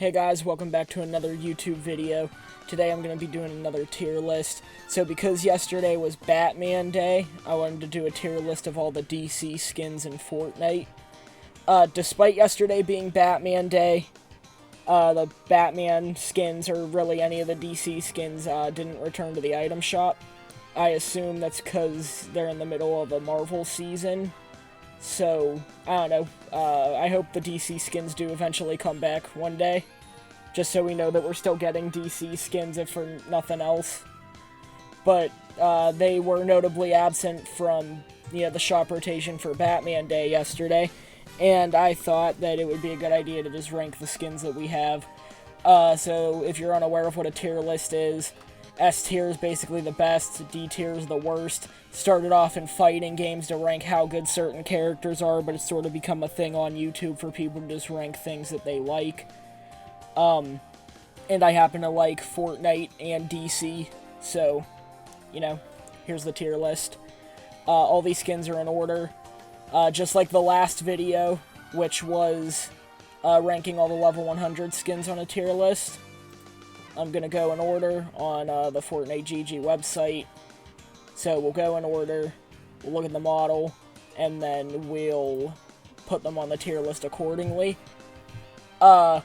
Hey guys, welcome back to another YouTube video. Today I'm going to be doing another tier list. So because yesterday was Batman Day, I wanted to do a tier list of all the DC skins in Fortnite. Despite yesterday being Batman Day, the Batman skins, or really any of the DC skins, didn't return to the item shop. I assume that's because they're in the middle of a Marvel season. So, I don't know, I hope the DC skins do eventually come back one day, just so we know that we're still getting DC skins if for nothing else. But, they were notably absent from, the shop rotation for Batman Day yesterday, and I thought that it would be a good idea to just rank the skins that we have. So, if you're unaware of what a tier list is, S tier is basically the best, D tier is the worst. Started off in fighting games to rank how good certain characters are, but it's sort of become a thing on YouTube for people to just rank things that they like. And I happen to like Fortnite and DC, so, here's the tier list. All these skins are in order, just like the last video, which was ranking all the level 100 skins on a tier list. I'm going to go in order on the Fortnite GG website. So we'll go in order, we'll look at the model, and then we'll put them on the tier list accordingly. So,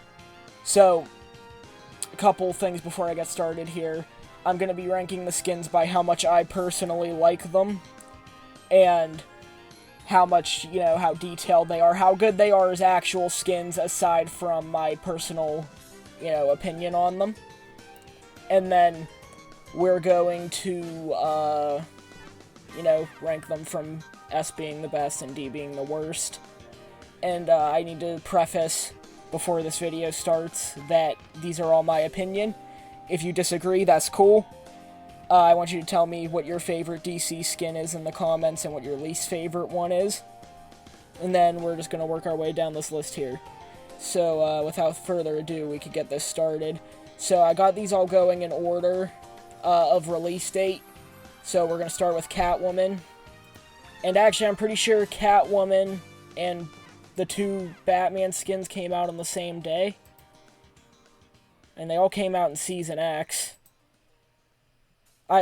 a couple things before I get started here. I'm going to be ranking the skins by how much I personally like them, and how much, how detailed they are, how good they are as actual skins, aside from my personal, opinion on them. And then we're going to, rank them from S being the best and D being the worst. And I need to preface, before this video starts, that these are all my opinion. If you disagree, that's cool. I want you to tell me what your favorite DC skin is in the comments and what your least favorite one is. And then we're just going to work our way down this list here. So, without further ado, we could get this started. So I got these all going in order of release date. So we're going to start with Catwoman. And actually, I'm pretty sure Catwoman and the two Batman skins came out on the same day. And they all came out in Season X.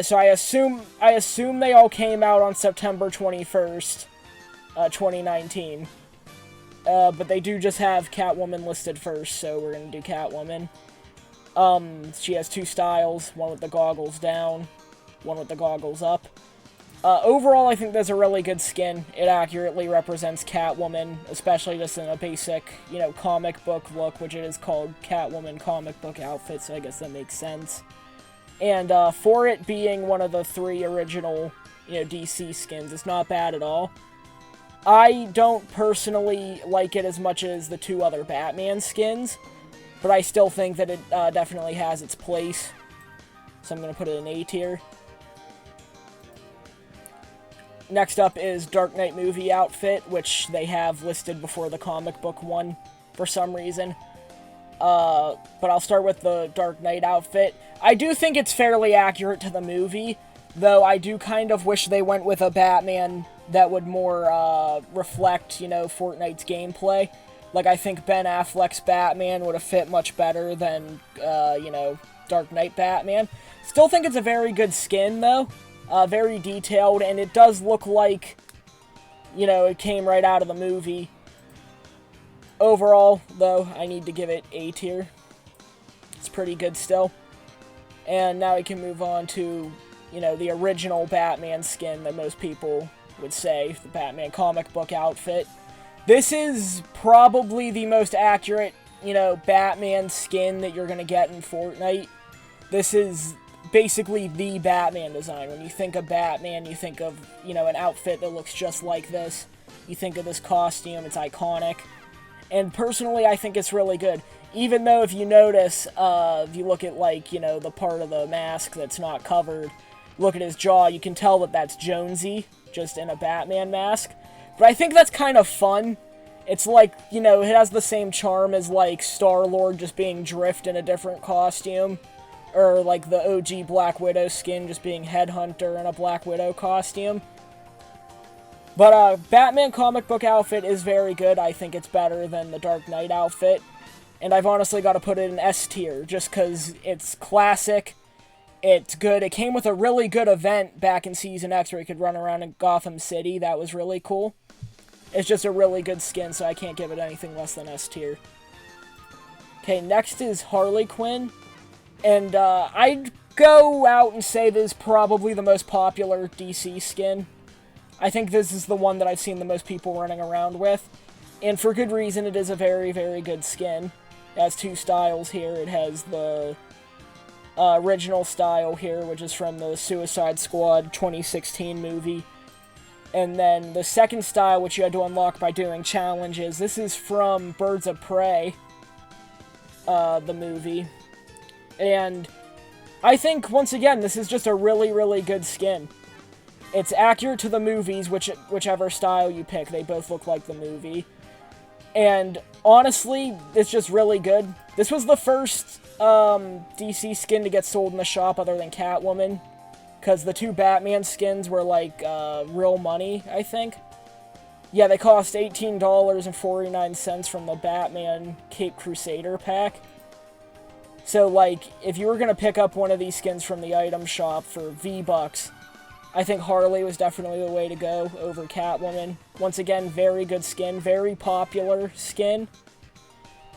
So I assume they all came out on September 21st, 2019. But they do just have Catwoman listed first, so we're going to do Catwoman. She has two styles, one with the goggles down, one with the goggles up. Overall, I think that's a really good skin. It accurately represents Catwoman, especially just in a basic, comic book look, which it is called Catwoman comic book outfit, so I guess that makes sense. And, for it being one of the three original, DC skins, it's not bad at all. I don't personally like it as much as the two other Batman skins, but I still think that it definitely has its place. So I'm going to put it in A tier. Next up is Dark Knight movie outfit, which they have listed before the comic book one for some reason. But I'll start with the Dark Knight outfit. I do think it's fairly accurate to the movie, though I do kind of wish they went with a Batman that would more reflect, Fortnite's gameplay. Like, I think Ben Affleck's Batman would have fit much better than, Dark Knight Batman. Still think it's a very good skin, though. Very detailed, and it does look like, it came right out of the movie. Overall, though, I need to give it A tier. It's pretty good still. And now we can move on to, the original Batman skin that most people would say, the Batman comic book outfit. This is probably the most accurate, Batman skin that you're going to get in Fortnite. This is basically the Batman design. When you think of Batman, you think of, an outfit that looks just like this. You think of this costume, it's iconic. And personally, I think it's really good. Even though, if you notice, if you look at, the part of the mask that's not covered, look at his jaw, you can tell that that's Jonesy, just in a Batman mask. But I think that's kind of fun. It's like, it has the same charm as, Star-Lord just being Drift in a different costume. Or, the OG Black Widow skin just being Headhunter in a Black Widow costume. But, Batman comic book outfit is very good. I think it's better than the Dark Knight outfit. And I've honestly got to put it in S tier, just because it's classic, it's good. It came with a really good event back in Season X where you could run around in Gotham City. That was really cool. It's just a really good skin, so I can't give it anything less than S tier. Okay, next is Harley Quinn. And I'd go out and say this is probably the most popular DC skin. I think this is the one that I've seen the most people running around with. And for good reason, it is a very, very good skin. It has two styles here. It has the original style here, which is from the Suicide Squad 2016 movie. And then the second style, which you had to unlock by doing challenges. This is from Birds of Prey, the movie. And I think, once again, this is just a really, really good skin. It's accurate to the movies, whichever style you pick. They both look like the movie. And honestly, it's just really good. This was the first DC skin to get sold in the shop other than Catwoman. Because the two Batman skins were like real money, I think. Yeah, they cost $18.49 from the Batman Cape Crusader pack. So, like, if you were going to pick up one of these skins from the item shop for V-Bucks, I think Harley was definitely the way to go over Catwoman. Once again, very good skin, very popular skin.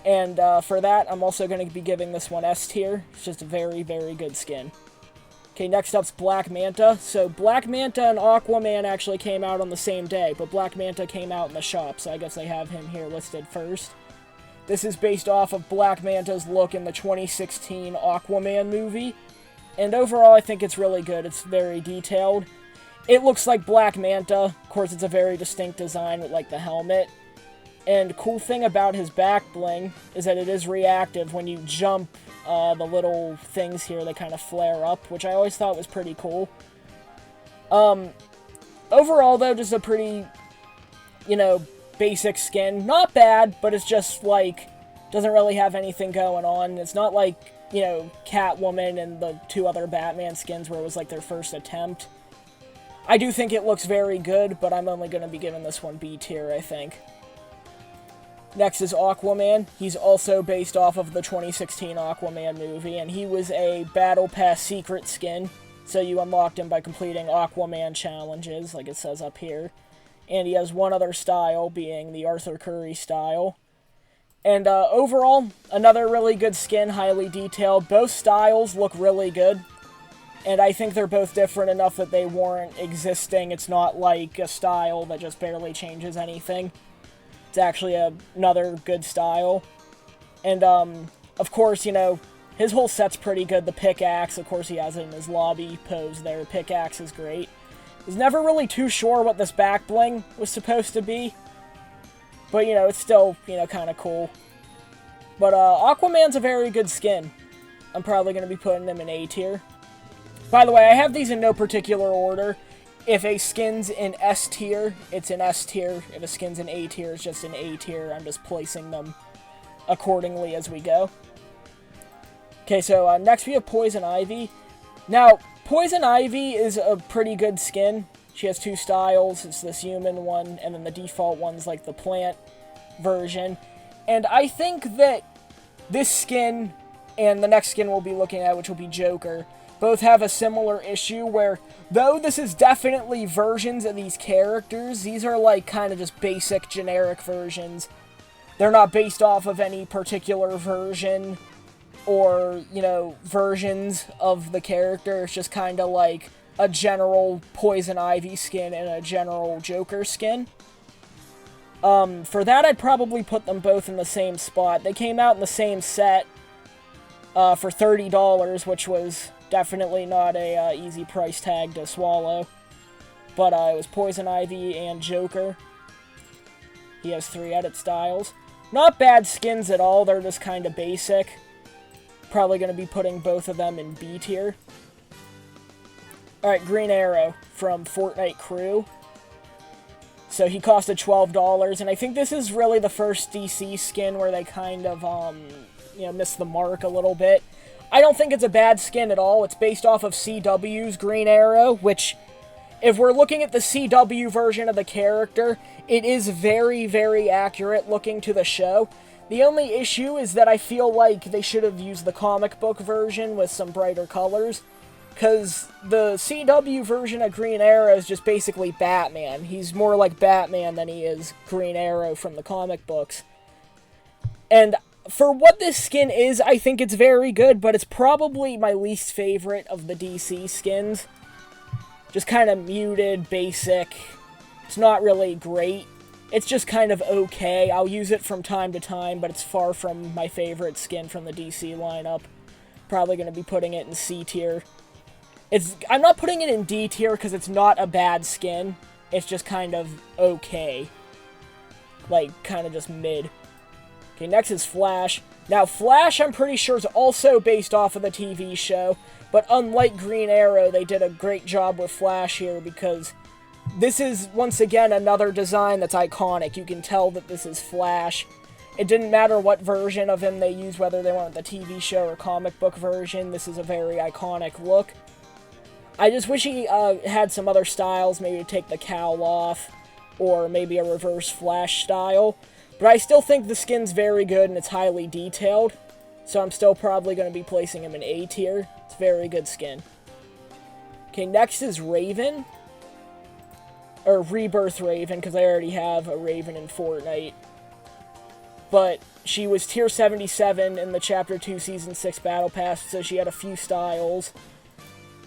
And for that, I'm also going to be giving this one S tier. It's just a very, very good skin. Okay, next up's Black Manta. So Black Manta and Aquaman actually came out on the same day, but Black Manta came out in the shop, so I guess they have him here listed first. This is based off of Black Manta's look in the 2016 Aquaman movie. And overall, I think it's really good. It's very detailed. It looks like Black Manta. Of course, it's a very distinct design with, like, the helmet. And cool thing about his back bling is that it is reactive. When you jump, the little things here, they kind of flare up, which I always thought was pretty cool. Overall, though, just a pretty, basic skin. Not bad, but it's just, like, doesn't really have anything going on. It's not like, Catwoman and the two other Batman skins where it was, like, their first attempt. I do think it looks very good, but I'm only going to be giving this one B tier, I think. Next is Aquaman. He's also based off of the 2016 Aquaman movie, and he was a Battle Pass secret skin, so you unlocked him by completing Aquaman challenges, like it says up here. And he has one other style, being the Arthur Curry style. And overall, another really good skin, highly detailed. Both styles look really good, and I think they're both different enough that they warrant existing. It's not like a style that just barely changes anything. It's actually another good style. And, of course, his whole set's pretty good. The pickaxe, of course, he has it in his lobby pose there. Pickaxe is great. I was never really too sure what this back bling was supposed to be. But, it's still, kind of cool. But, Aquaman's a very good skin. I'm probably going to be putting him in A tier. By the way, I have these in no particular order. If a skin's in S tier, it's in S tier. If a skin's in A tier, it's just in A tier. I'm just placing them accordingly as we go. Okay, so next we have Poison Ivy. Now, Poison Ivy is a pretty good skin. She has two styles. It's this human one, and then the default one's like the plant version. And I think that this skin and the next skin we'll be looking at, which will be Joker, both have a similar issue where, though this is definitely versions of these characters, these are like kind of just basic generic versions. They're not based off of any particular version or, versions of the character. It's just kind of like a general Poison Ivy skin and a general Joker skin. For that, I'd probably put them both in the same spot. They came out in the same set for $30, which was definitely not a easy price tag to swallow. But it was Poison Ivy and Joker. He has 3 edit styles. Not bad skins at all, they're just kind of basic. Probably going to be putting both of them in B tier. Alright, Green Arrow from Fortnite Crew. So he costed $12, and I think this is really the first DC skin where they kind of, missed the mark a little bit. I don't think it's a bad skin at all. It's based off of CW's Green Arrow, which, if we're looking at the CW version of the character, it is very, very accurate looking to the show. The only issue is that I feel like they should have used the comic book version with some brighter colors, because the CW version of Green Arrow is just basically Batman. He's more like Batman than he is Green Arrow from the comic books. And for what this skin is, I think it's very good, but it's probably my least favorite of the DC skins. Just kind of muted, basic. It's not really great. It's just kind of okay. I'll use it from time to time, but it's far from my favorite skin from the DC lineup. Probably going to be putting it in C tier. I'm not putting it in D tier because it's not a bad skin. It's just kind of okay. Like, kind of just mid. Okay, next is Flash. Now, Flash, I'm pretty sure, is also based off of the TV show, but unlike Green Arrow, they did a great job with Flash here because this is, once again, another design that's iconic. You can tell that this is Flash. It didn't matter what version of him they used, whether they went with the TV show or comic book version. This is a very iconic look. I just wish he had some other styles, maybe to take the cowl off, or maybe a reverse Flash style. But I still think the skin's very good and it's highly detailed, so I'm still probably going to be placing him in A tier. It's a very good skin. Okay, next is Raven. Or Rebirth Raven, because I already have a Raven in Fortnite. But she was tier 77 in the Chapter 2 Season 6 Battle Pass, so she had a few styles.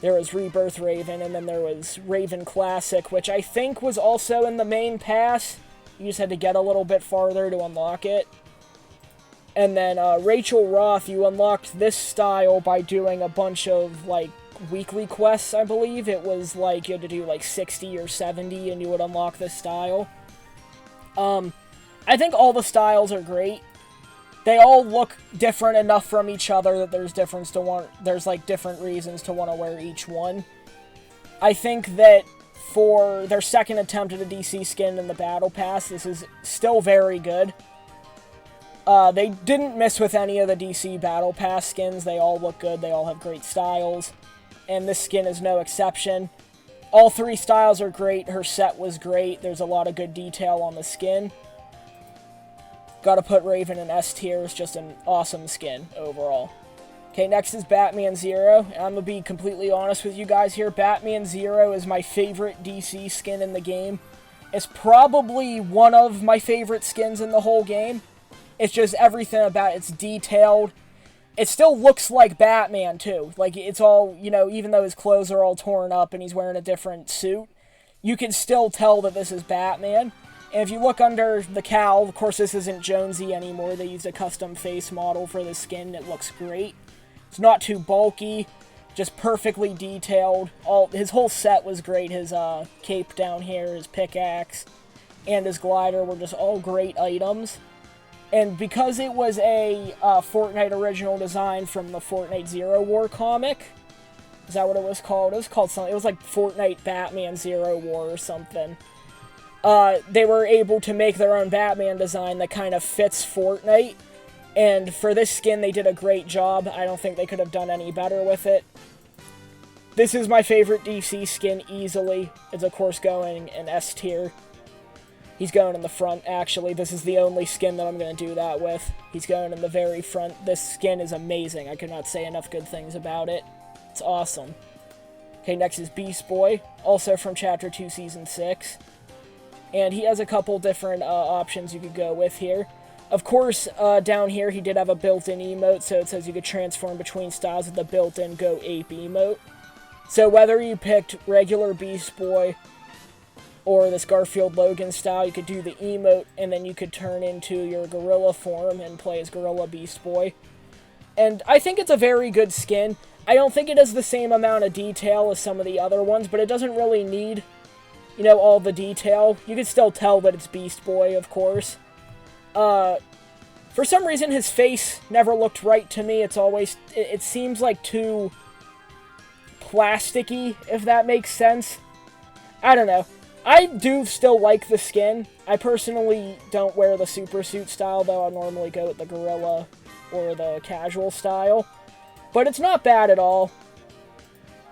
There was Rebirth Raven, and then there was Raven Classic, which I think was also in the main pass. You just had to get a little bit farther to unlock it. And then Rachel Roth, you unlocked this style by doing a bunch of, like, weekly quests, I believe. It was like you had to do like 60 or 70 and you would unlock this style. I think all the styles are great. They all look different enough from each other that there's like different reasons to want to wear each one. I think that for their second attempt at a DC skin in the Battle Pass, this is still very good. They didn't miss with any of the DC Battle Pass skins. They all look good. They all have great styles. And this skin is no exception. All three styles are great. Her set was great. There's a lot of good detail on the skin. Gotta put Raven in S tier. It's just an awesome skin overall. Okay, next is Batman Zero. And I'm gonna be completely honest with you guys here. Batman Zero is my favorite DC skin in the game. It's probably one of my favorite skins in the whole game. It's just everything about it's detailed. It still looks like Batman, too. Like, it's all, you know, even though his clothes are all torn up and he's wearing a different suit, you can still tell that this is Batman. And if you look under the cowl, of course this isn't Jonesy anymore. They used a custom face model for the skin. It looks great. It's not too bulky, just perfectly detailed. His whole set was great. His cape down here, his pickaxe, and his glider were just all great items. And because it was a Fortnite original design from the Fortnite Zero War comic, is that what it was called? It was called something. It was like Fortnite Batman Zero War or something. They were able to make their own Batman design that kind of fits Fortnite. And for this skin, they did a great job. I don't think they could have done any better with it. This is my favorite DC skin easily. It's of course going in S tier. He's going in the front, actually. This is the only skin that I'm going to do that with. He's going in the very front. This skin is amazing. I could not say enough good things about it. It's awesome. Okay, next is Beast Boy, also from Chapter 2, Season 6. And he has a couple different options you could go with here. Of course, down here he did have a built-in emote, so it says you could transform between styles with the built-in Go Ape emote. So whether you picked regular Beast Boy or this Garfield Logan style, you could do the emote, and then you could turn into your gorilla form and play as Gorilla Beast Boy. And I think it's a very good skin. I don't think it has the same amount of detail as some of the other ones, but it doesn't really need, you know, all the detail. You can still tell that it's Beast Boy, of course. For some reason, his face never looked right to me. It seems like too plasticky, if that makes sense. I don't know. I do still like the skin. I personally don't wear the super suit style, though. I normally go with the gorilla or the casual style. But it's not bad at all.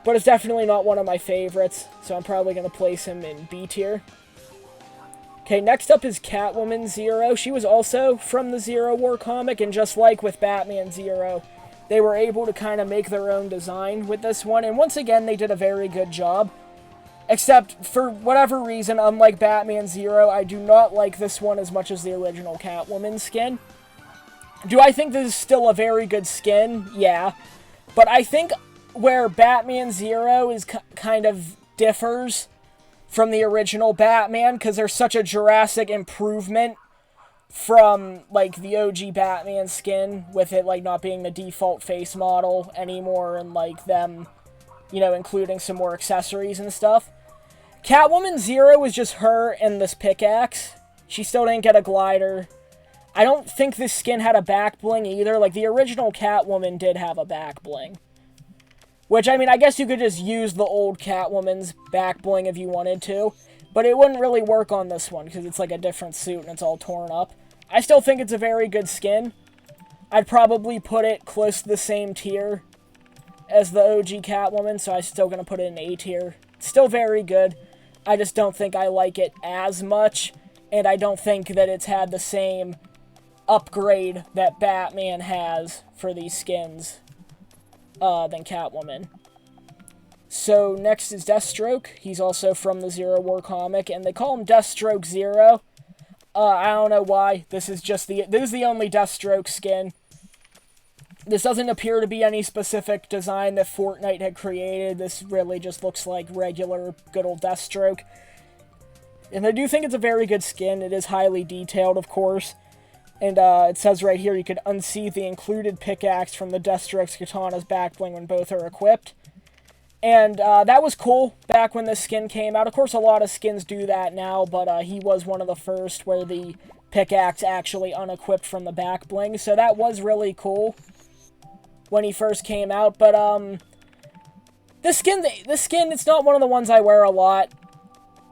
But it's definitely not one of my favorites, so I'm probably going to place him in B tier. Okay, next up is Catwoman Zero. She was also from the Zero War comic, and just like with Batman Zero, they were able to kind of make their own design with this one, and once again, they did a very good job. Except, for whatever reason, unlike Batman Zero, I do not like this one as much as the original Catwoman skin. Do I think this is still a very good skin? Yeah. But I think where Batman Zero is kind of differs from the original Batman, because there's such a drastic improvement from, like, the OG Batman skin, with it, like, not being the default face model anymore, and, like, them, you know, including some more accessories and stuff. Catwoman Zero is just her and this pickaxe. She still didn't get a glider. I don't think this skin had a back bling either. Like, the original Catwoman did have a back bling. Which, I mean, I guess you could just use the old Catwoman's back bling if you wanted to. But it wouldn't really work on this one, because it's like a different suit and it's all torn up. I still think it's a very good skin. I'd probably put it close to the same tier as the OG Catwoman, so I'm still going to put it in A tier. Still very good. I just don't think I like it as much, and I don't think that it's had the same upgrade that Batman has for these skins than Catwoman. So next is Deathstroke. He's also from the Zero War comic, and they call him Deathstroke Zero. I don't know why. This is the only Deathstroke skin. This doesn't appear to be any specific design that Fortnite had created. This really just looks like regular, good old Deathstroke. And I do think it's a very good skin. It is highly detailed, of course. And it says right here, you could unsheath the included pickaxe from the Deathstroke's katana's back bling when both are equipped. And that was cool back when this skin came out. Of course, a lot of skins do that now, but he was one of the first where the pickaxe actually unequipped from the back bling. So that was really cool when he first came out. But this skin, it's not one of the ones I wear a lot.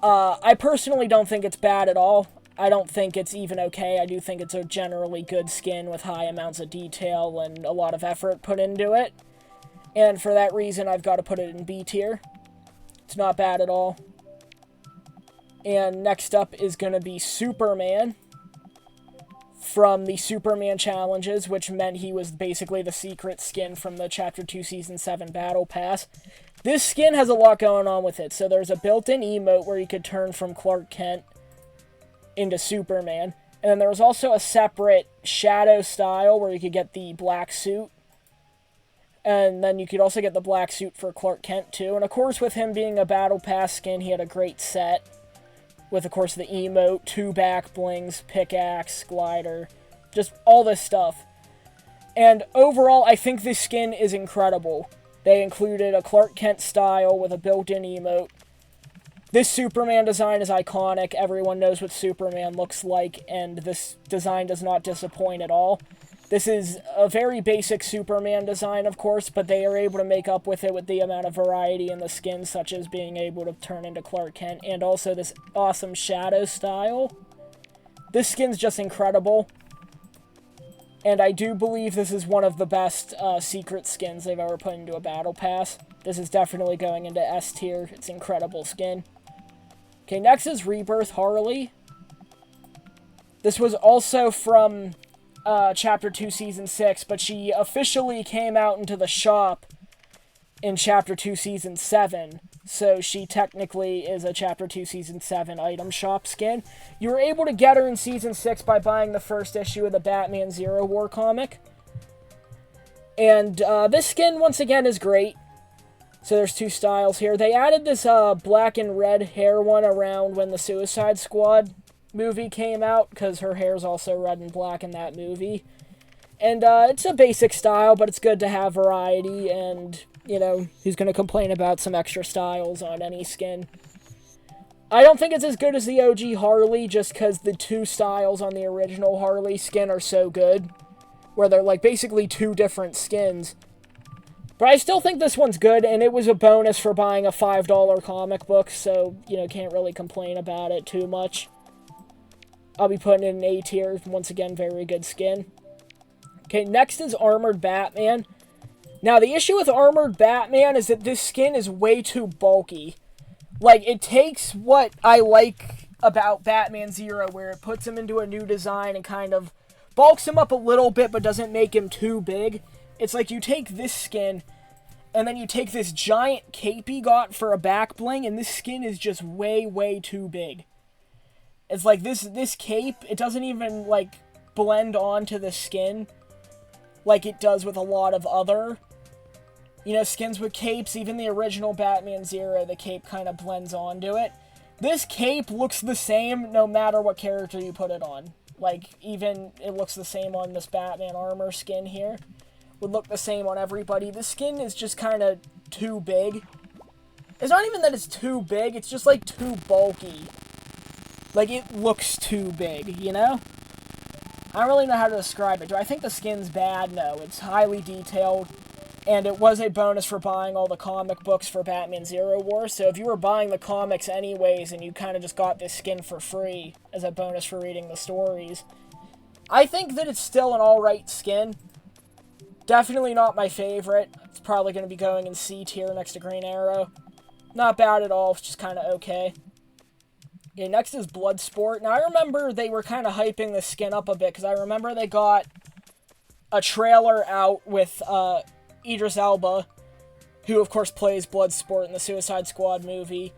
I personally don't think it's bad at all. I don't think it's even okay. I do think it's a generally good skin with high amounts of detail and a lot of effort put into it. And for that reason, I've got to put it in B tier. It's not bad at all. And next up is going to be Superman from the Superman challenges, which meant he was basically the secret skin from the Chapter 2 Season 7 Battle Pass. This skin has a lot going on with it. So there's a built-in emote where you could turn from Clark Kent into Superman. And then there was also a separate shadow style where you could get the black suit. And then you could also get the black suit for Clark Kent too. And of course, with him being a Battle Pass skin, he had a great set. With, of course, the emote, 2 back blings, pickaxe, glider, just all this stuff. And overall, I think this skin is incredible. They included a Clark Kent style with a built-in emote. This Superman design is iconic. Everyone knows what Superman looks like, and this design does not disappoint at all. This is a very basic Superman design, of course, but they are able to make up with it with the amount of variety in the skin, such as being able to turn into Clark Kent, and also this awesome shadow style. This skin's just incredible, and I do believe this is one of the best secret skins they've ever put into a Battle Pass. This is definitely going into S tier. It's an incredible skin. Okay, next is Rebirth Harley. This was also from Chapter 2, Season 6, but she officially came out into the shop in Chapter 2, Season 7, so she technically is a Chapter 2, Season 7 item shop skin. You were able to get her in Season 6 by buying the first issue of the Batman Zero War comic. And this skin, once again, is great. So there's 2 styles here. They added this black and red hair one around when the Suicide Squad movie came out, because her hair's also red and black in that movie. And it's a basic style, but it's good to have variety, and, you know, who's going to complain about some extra styles on any skin? I don't think it's as good as the OG Harley, just because the 2 styles on the original Harley skin are so good, where they're, like, basically 2 different skins. But I still think this one's good, and it was a bonus for buying a $5 comic book, so, you know, can't really complain about it too much. I'll be putting it in A tier. Once again, very good skin. Okay, next is Armored Batman. Now, the issue with Armored Batman is that this skin is way too bulky. Like, it takes what I like about Batman Zero, where it puts him into a new design and kind of bulks him up a little bit, but doesn't make him too big. It's like you take this skin, and then you take this giant cape he got for a back bling, and this skin is just way, way too big. It's like this cape, it doesn't even, like, blend onto the skin like it does with a lot of other, skins with capes. Even the original Batman Zero, the cape kind of blends onto it. This cape looks the same no matter what character you put it on. Like, even it looks the same on this Batman armor skin here. Would look the same on everybody. The skin is just kind of too big. It's not even that it's too big, it's just, like, too bulky. Like, it looks too big, I don't really know how to describe it. Do I think the skin's bad? No. It's highly detailed, and it was a bonus for buying all the comic books for Batman Zero War, so if you were buying the comics anyways and you kind of just got this skin for free as a bonus for reading the stories, I think that it's still an alright skin. Definitely not my favorite. It's probably going to be going in C tier next to Green Arrow. Not bad at all, it's just kind of okay. Okay, next is Bloodsport. Now, I remember they were kind of hyping this skin up a bit, because I remember they got a trailer out with Idris Elba, who, of course, plays Bloodsport in the Suicide Squad movie,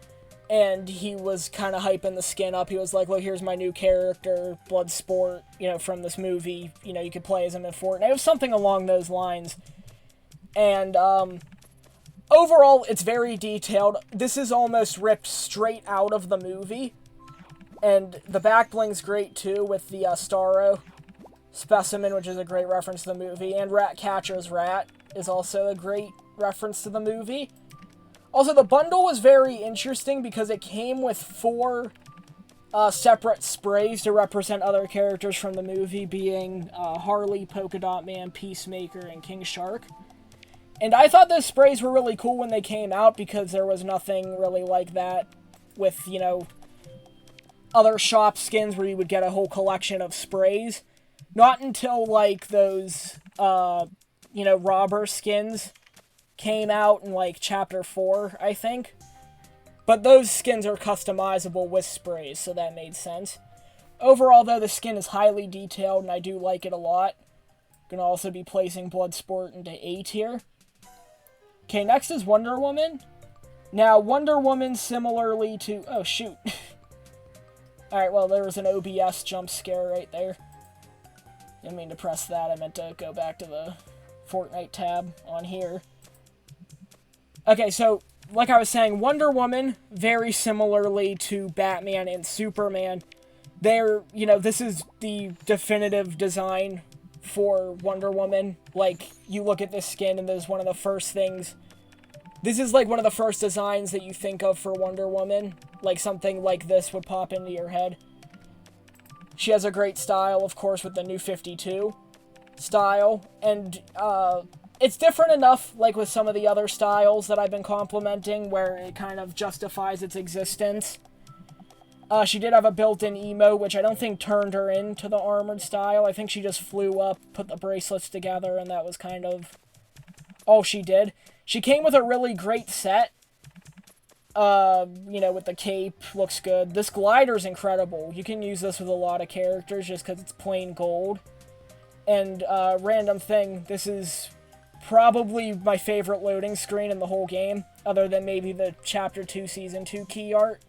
and he was kind of hyping the skin up. He was like, look, here's my new character, Bloodsport, from this movie. You could play as him in Fortnite. It was something along those lines. And, overall, it's very detailed. This is almost ripped straight out of the movie. And the back bling's great, too, with the Starro specimen, which is a great reference to the movie. And Ratcatcher's rat is also a great reference to the movie. Also, the bundle was very interesting because it came with 4 separate sprays to represent other characters from the movie, being Harley, Polka Dot Man, Peacemaker, and King Shark. And I thought those sprays were really cool when they came out because there was nothing really like that with, other shop skins where you would get a whole collection of sprays. Not until, like, those, robber skins came out in, like, Chapter 4, I think. But those skins are customizable with sprays, so that made sense. Overall, though, the skin is highly detailed, and I do like it a lot. Gonna also be placing Bloodsport into A tier. Okay, next is Wonder Woman. Now, Wonder Woman, similarly to... Oh, shoot. Alright, well, there was an OBS jump scare right there. Didn't mean to press that. I meant to go back to the Fortnite tab on here. Okay, so, like I was saying, Wonder Woman, very similarly to Batman and Superman. They're, this is the definitive design for Wonder Woman. Like, you look at this skin and there's one of the first things... This is, like, one of the first designs that you think of for Wonder Woman. Like, something like this would pop into your head. She has a great style, of course, with the New 52 style. And, it's different enough, like, with some of the other styles that I've been complimenting, where it kind of justifies its existence. She did have a built-in emote, which I don't think turned her into the armored style. I think she just flew up, put the bracelets together, and that was kind of all she did. She came with a really great set. With the cape, looks good. This glider's incredible. You can use this with a lot of characters just because it's plain gold. And, random thing, this is probably my favorite loading screen in the whole game, other than maybe the Chapter 2 Season 2 key art.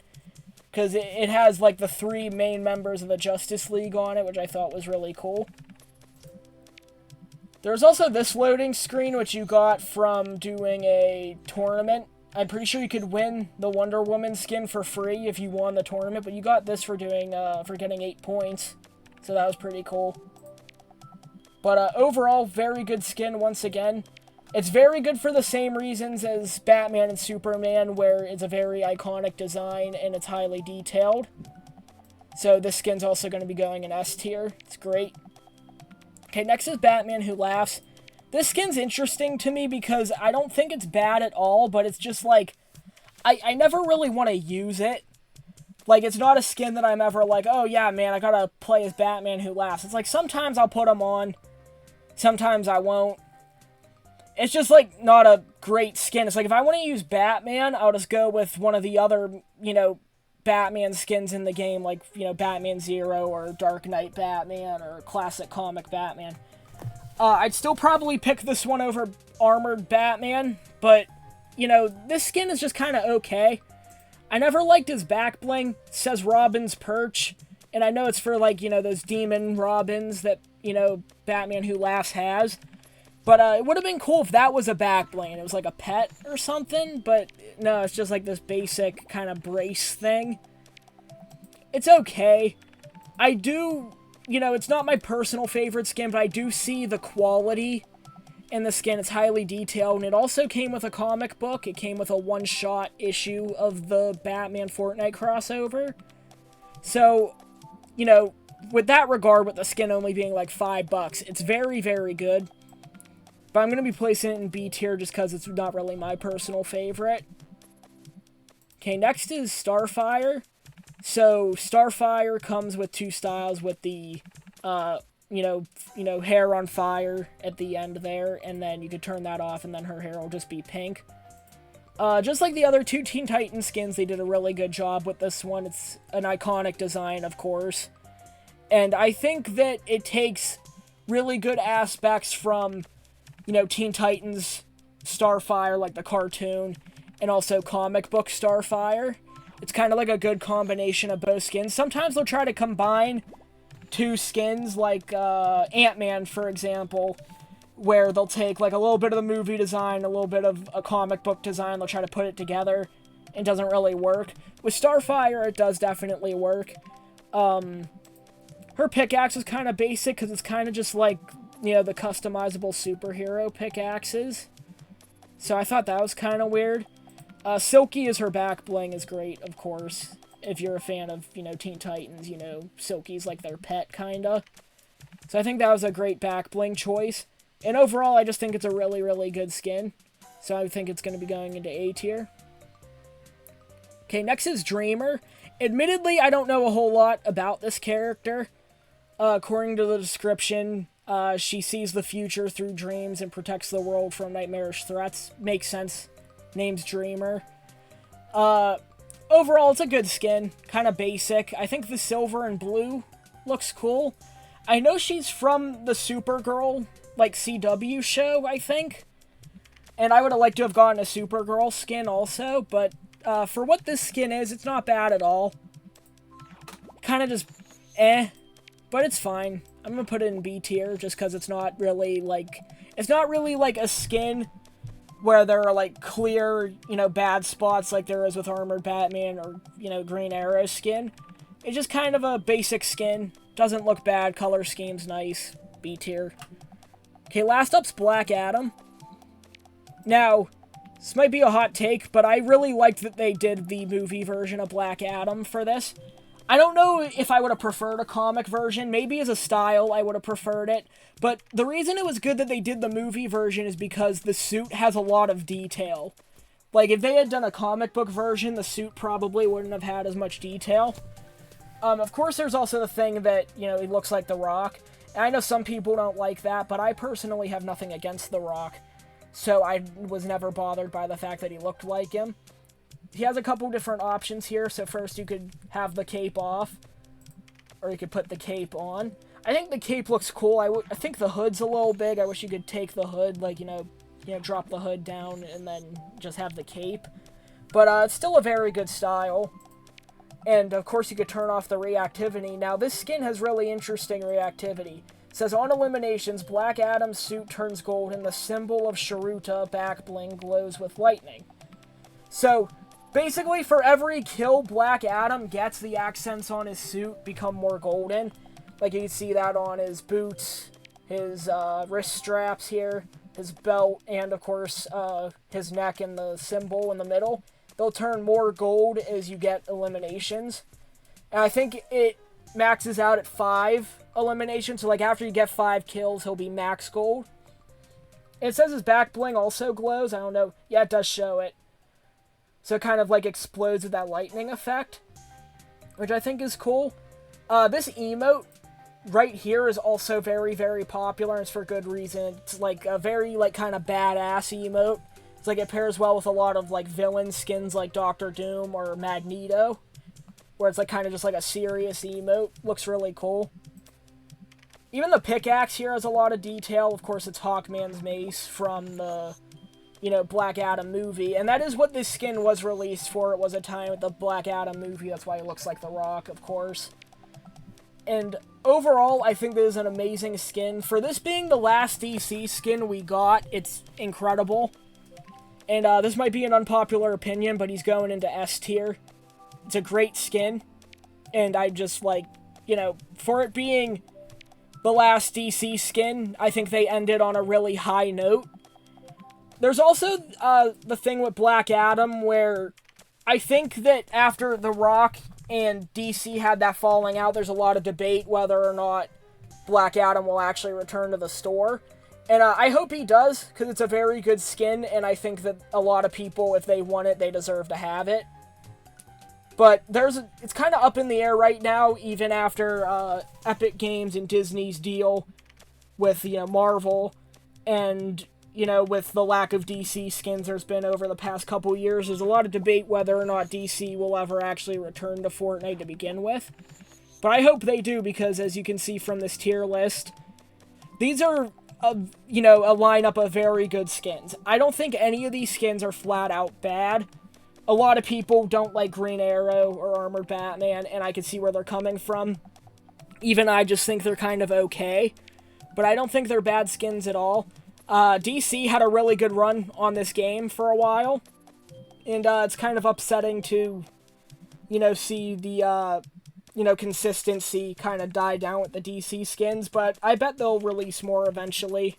Because it has, like, the 3 main members of the Justice League on it, which I thought was really cool. There's also this loading screen, which you got from doing a tournament. I'm pretty sure you could win the Wonder Woman skin for free if you won the tournament, but you got this for doing, for getting 8 points. So that was pretty cool. But, overall, very good skin once again. It's very good for the same reasons as Batman and Superman, where it's a very iconic design and it's highly detailed. So this skin's also going to be going in S tier. It's great. Okay, next is Batman Who Laughs. This skin's interesting to me because I don't think it's bad at all, but it's just like, I never really want to use it. Like, it's not a skin that I'm ever like, oh yeah, man, I gotta play as Batman Who Laughs. It's like, sometimes I'll put him on, sometimes I won't. It's just, like, not a great skin. It's like, if I want to use Batman, I'll just go with one of the other, Batman skins in the game, like, you know, Batman Zero or Dark Knight Batman or classic comic Batman. I'd still probably pick this one over Armored Batman, but, you know, this skin is just kind of okay. I never liked his back bling. It says Robin's Perch, and I know it's for, like, you know, those demon Robins that, you know, Batman Who Laughs has. But it would have been cool if that was a back bling. It was like a pet or something, but no, it's just like this basic kind of brace thing. It's okay. I do, you know, it's not my personal favorite skin, but I do see the quality in the skin. It's highly detailed, and it also came with a comic book. It came with a one-shot issue of the Batman Fortnite crossover. So, you know, with that regard, with the skin only being like $5, it's very, very good. But I'm going to be placing it in B tier just because it's not really my personal favorite. Okay, next is Starfire. So, Starfire comes with two styles, with the, you know, hair on fire at the end there, and then you could turn that off, and then her hair will just be pink. Just like the other two Teen Titans skins, they did a really good job with this one. It's an iconic design, of course. And I think that it takes really good aspects from, you know, Teen Titans Starfire, like the cartoon, and also comic book Starfire. It's kind of like a good combination of both skins. Sometimes they'll try to combine two skins, like Ant-Man, for example, where they'll take like a little bit of the movie design, a little bit of a comic book design, they'll try to put it together. It doesn't really work. With Starfire, it does definitely work. Her pickaxe is kind of basic, because it's kind of just like, you know, the customizable superhero pickaxes. So I thought that was kind of weird. Silky is her back bling is great, of course. If you're a fan of, you know, Teen Titans, you know, Silky's like their pet, kinda. So I think that was a great back bling choice. And overall, I just think it's a really, really good skin. So I think it's going to be going into A tier. Okay, next is Dreamer. Admittedly, I don't know a whole lot about this character. According to the description, she sees the future through dreams and protects the world from nightmarish threats. Makes sense. Name's Dreamer. Overall, it's a good skin. Kind of basic. I think the silver and blue looks cool. I know she's from the Supergirl, like, CW show, I think. And I would have liked to have gotten a Supergirl skin also, but for what this skin is, it's not bad at all. Kind of just but it's fine. I'm gonna put it in B tier just because it's not really like a skin where there are like clear, you know, bad spots like there is with Armored Batman or, you know, Green Arrow skin. It's just kind of a basic skin. Doesn't look bad. Color scheme's nice. B tier. Okay, last up's Black Adam. Now, this might be a hot take, but I really liked that they did the movie version of Black Adam for this. I don't know if I would have preferred a comic version. Maybe as a style, I would have preferred it. But the reason it was good that they did the movie version is because the suit has a lot of detail. Like, if they had done a comic book version, the suit probably wouldn't have had as much detail. Of course, there's also the thing that, you know, he looks like The Rock. And I know some people don't like that, but I personally have nothing against The Rock. So I was never bothered by the fact that he looked like him. He has a couple different options here. So first you could have the cape off, or you could put the cape on. I think the cape looks cool. I think the hood's a little big. I wish you could take the hood, like, you know, drop the hood down and then just have the cape. But it's still a very good style. And of course you could turn off the reactivity. Now this skin has really interesting reactivity. It says, on eliminations, Black Adam's suit turns gold and the symbol of Sharuta back bling glows with lightning. So, basically for every kill Black Adam gets, the accents on his suit become more golden. Like you can see that on his boots, his wrist straps here, his belt, and of course his neck and the symbol in the middle. They'll turn more gold as you get eliminations. And I think it maxes out at 5 eliminations. So like after you get 5 kills, he'll be max gold. And it says his back bling also glows. I don't know. Yeah, it does show it. So it kind of like explodes with that lightning effect, which I think is cool. This emote right here is also very, very popular, and it's for good reason. It's like a very like kind of badass emote. It's like it pairs well with a lot of like villain skins like Doctor Doom or Magneto. where it's like kind of just like a serious emote. Looks really cool. Even the pickaxe here has a lot of detail. Of course, it's Hawkman's mace from the, you know, Black Adam movie. And that is what this skin was released for. It was a time with the Black Adam movie. That's why it looks like The Rock, of course. And overall, I think this is an amazing skin. For this being the last DC skin we got, it's incredible. And this might be an unpopular opinion, but he's going into S tier. It's a great skin. And I just, like, you know, for it being the last DC skin, I think they ended on a really high note. There's also the thing with Black Adam where I think that after The Rock and DC had that falling out, there's a lot of debate whether or not Black Adam will actually return to the store. And I hope he does, because it's a very good skin, and I think that a lot of people, if they want it, they deserve to have it. But it's kind of up in the air right now, even after Epic Games and Disney's deal with, you know, Marvel, and, you know, with the lack of DC skins there's been over the past couple years. There's a lot of debate whether or not DC will ever actually return to Fortnite to begin with. But I hope they do, because as you can see from this tier list, these are, you know, a lineup of very good skins. I don't think any of these skins are flat out bad. A lot of people don't like Green Arrow or Armored Batman, and I can see where they're coming from. Even I just think they're kind of okay. But I don't think they're bad skins at all. DC had a really good run on this game for a while. And it's kind of upsetting to, you know, see the, you know, consistency kind of die down with the DC skins. But I bet they'll release more eventually.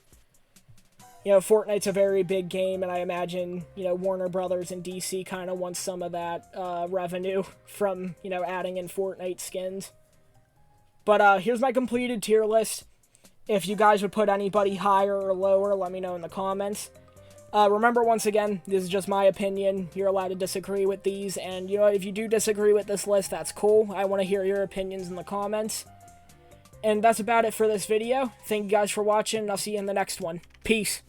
You know, Fortnite's a very big game, and I imagine, you know, Warner Brothers and DC kind of want some of that revenue from, you know, adding in Fortnite skins. But here's my completed tier list. If you guys would put anybody higher or lower, let me know in the comments. Remember, once again, this is just my opinion. You're allowed to disagree with these, and, you know, if you do disagree with this list, that's cool. I want to hear your opinions in the comments. And that's about it for this video. Thank you guys for watching, and I'll see you in the next one. Peace.